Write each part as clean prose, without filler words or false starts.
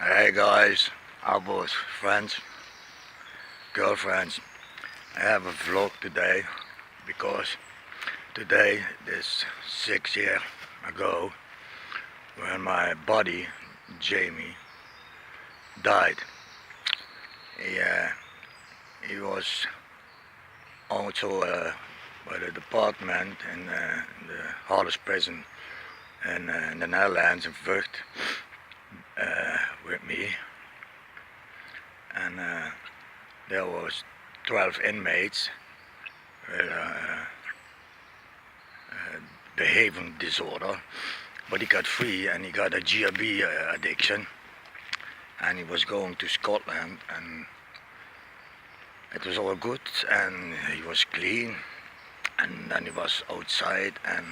Hey guys, our boys, friends, girlfriends. I have a vlog today because today is 6 years ago when my buddy Jamie died. He was also by the department in the hardest prison in the Netherlands in Vught with me, and there was 12 inmates with behaving disorder, but he got free and he got a GHB addiction, and he was going to Scotland, and it was all good, and he was clean, and then he was outside, and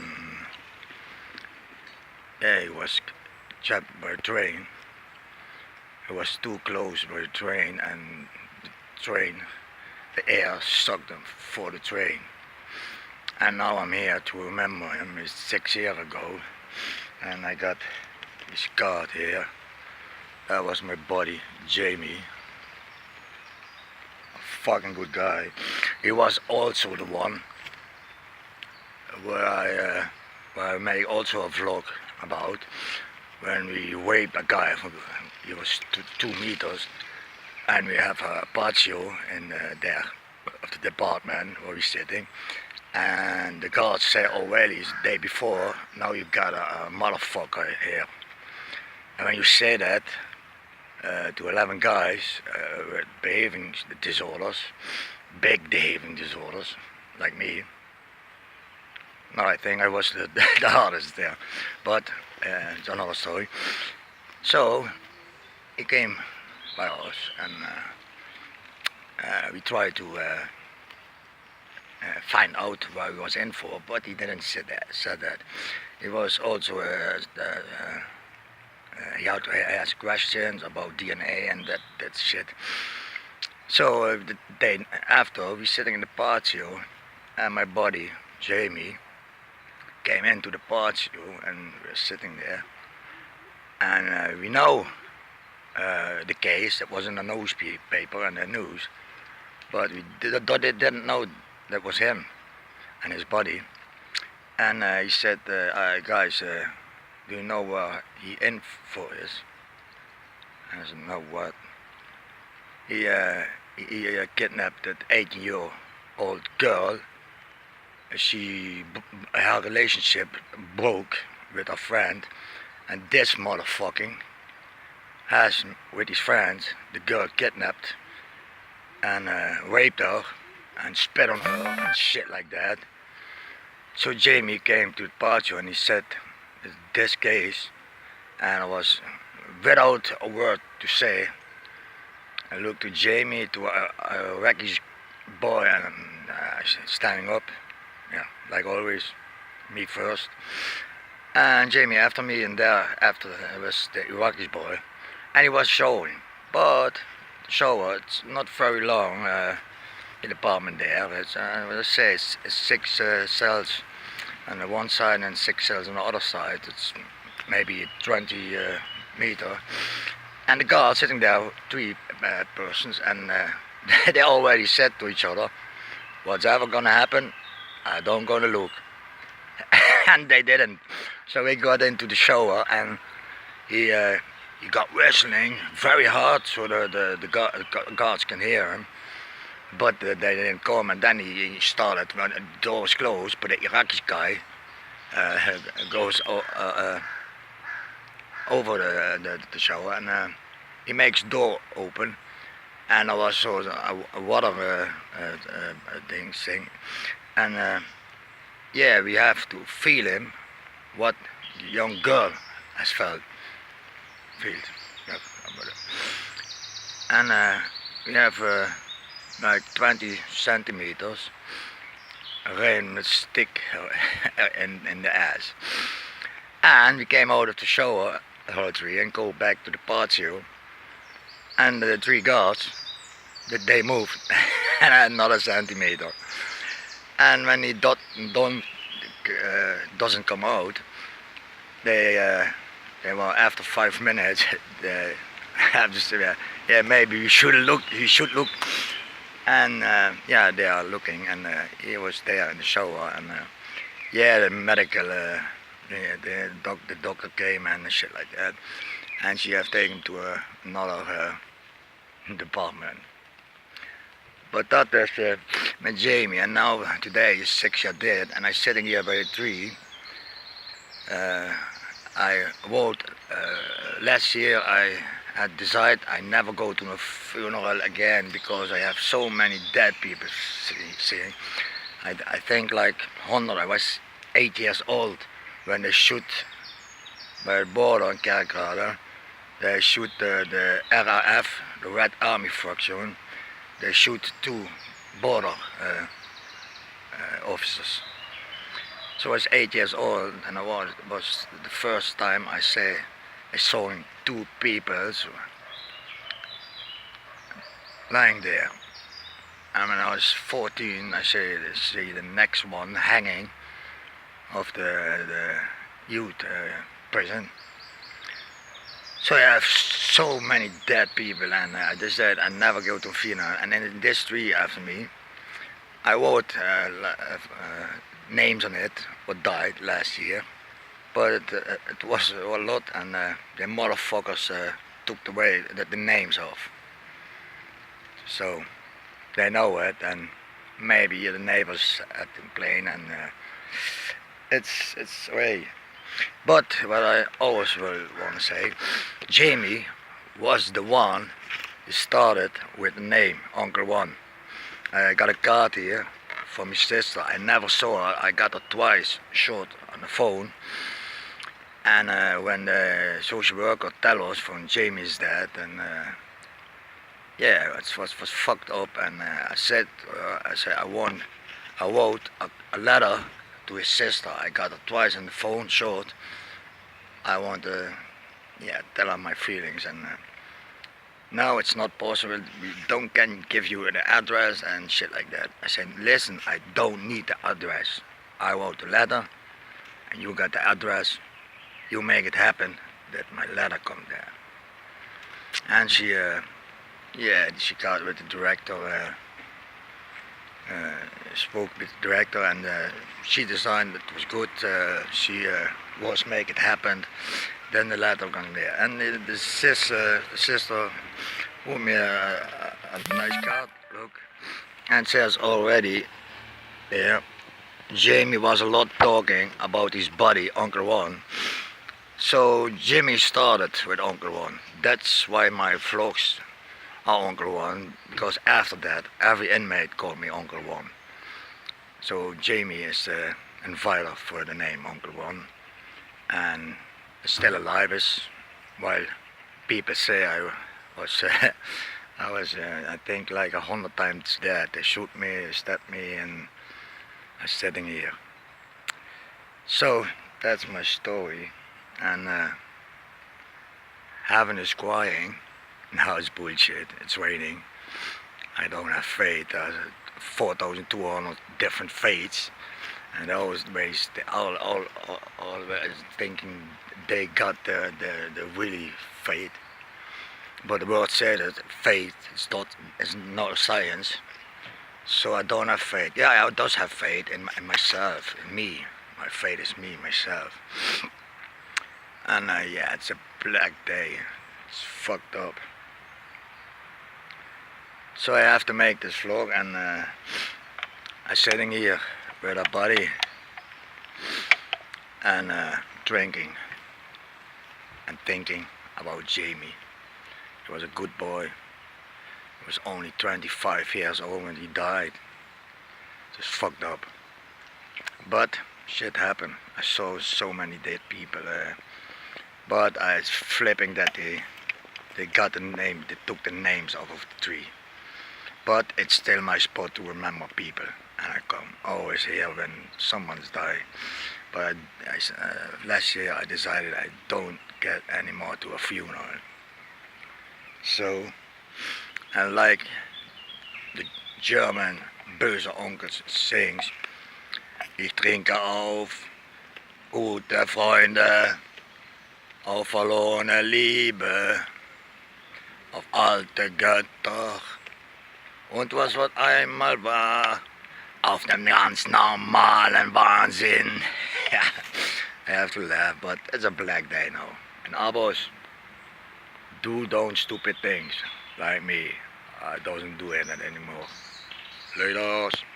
yeah, he was trapped by a train. He was too close by the train, and the air sucked him for the train. And now I'm here to remember him. It's 6 years ago, and I got his card here. That was my buddy Jamie, a fucking good guy. He was also the one where I made also a vlog about when we raped a guy. He was 2 meters, and we have a patio in there of the department where we're sitting, and the guards say, oh well, it's the day before, now you got a motherfucker here. And when you say that to 11 guys with behaving disorders, big behaving disorders, like me, no, I think I was the hardest there, but it's another story. So he came by us, and we tried to find out what he was in for, but he didn't say that. He was also he had to ask questions about DNA and that shit. So the day after, we sitting in the patio, and my buddy Jamie came into the patio, and we were sitting there, and we know the case that was in the newspaper and the news, but we didn't know that was him and his body. And he said, guys, do you know what he in for is? And I said, no, what? He kidnapped an 18-year-old girl. Her relationship broke with her friend, and this motherfucking has, with his friends, the girl kidnapped and raped her and spit on her and shit like that. So Jamie came to the patio and he said this case, and I was without a word to say. I looked to Jamie, to a wreckage boy, and standing up, yeah, like always, me first, and Jamie after me, and there after was the Iraqi boy, and he was showering, but the shower, it's not very long in the apartment there. It's let's say it's 6 cells on the one side and 6 cells on the other side. It's maybe 20 meter, and the guards sitting there, 3 persons, and they already said to each other, what's ever gonna happen, I don't gonna look. And they didn't. So we got into the shower, and he got whistling very hard so the guards can hear him, but they didn't come. And then he started, when the door was closed, but the Iraqi guy goes over the shower, and he makes the door open, and there was so a water thing, and yeah, we have to feel him, what the young girl has felt. And we have like 20 centimeters rain with stick in the ass. And we came out of the shower, all 3, and go back to the patio, and the 3 guards, they moved another centimeter. And when he doesn't come out, they were, after 5 minutes, I'm just yeah, maybe you should look. You should look. And yeah, they are looking, and he was there in the shower, and yeah, the medical, the doctor came and shit like that, and she have taken to another department. But that is met Jamie, and now today is 6 years dead, and I'm sitting here by the tree. I wrote last year. I had decided I never go to a funeral again because I have so many dead people seeing. I think like 100. I was 8 years old when they shoot by the border in Kerkrade. They shoot the RAF, the Red Army faction. They shoot 2 border officers. So I was 8 years old, and it was the first time I saw 2 people lying there. And when I was 14, I see the next one hanging of the youth prison. So I have so many dead people, and I decided I never go to a funeral. And in this tree after me, I wrote names on it what died last year, but it was a lot, and the motherfuckers took away the names off. So they know it, and maybe the neighbors had to complain, and it's way. But what I always will want to say, Jamie was the one who started with the name Uncle One. I got a card here from my sister. I never saw her. I got her twice short on the phone. And when the social worker tell us from Jamie's dad, and yeah, it was fucked up. And I said I wrote a letter to his sister. I got her twice on the phone short. I want to tell her my feelings, and now it's not possible. We can give you the address and shit like that. I said, listen, I don't need the address. I wrote the letter, and you got the address. You make it happen that my letter come there. And she got with the director. Spoke with the director, and she decided it was good. She was make it happen. Then the letter come there, and the sister wrote me a nice card. Look, and says already there. Jamie was a lot talking about his buddy Uncle One. So Jimmy started with Uncle One. That's why my vlogs are Uncle One, because after that every inmate called me Uncle One. So Jamie is invited for the name Uncle One, and still alive is, while people say I was I think like 100 times dead. They shoot me, stab me, and I'm sitting here. So that's my story, and heaven is crying. Now it's bullshit. It's raining. I don't have faith. There's 4,200 different faiths, and always all thinking they got the really faith. But the word says that faith is not a science. So I don't have faith. Yeah, I does have faith in myself, in me. My faith is me, myself. And yeah, it's a black day. It's fucked up. So I have to make this vlog, and I'm sitting here with a buddy and drinking and thinking about Jamie. He was a good boy. He was only 25 years old when he died. Just fucked up. But shit happened. I saw so many dead people. But I was flipping that they got the name. They took the names off of the tree. But it's still my spot to remember people, and I come always here when someone's died. But last year I decided I don't get anymore to a funeral. So, and like the German böse Onkel sings, ich trinke auf gute Freunde, auf verlorene Liebe. auf alte Götter. Und was einmal war, auf dem ganz normalen Wahnsinn. Yeah, I have to laugh, but it's a black day now. And abos, don't stupid things like me. I doesn't do it anymore. Laters.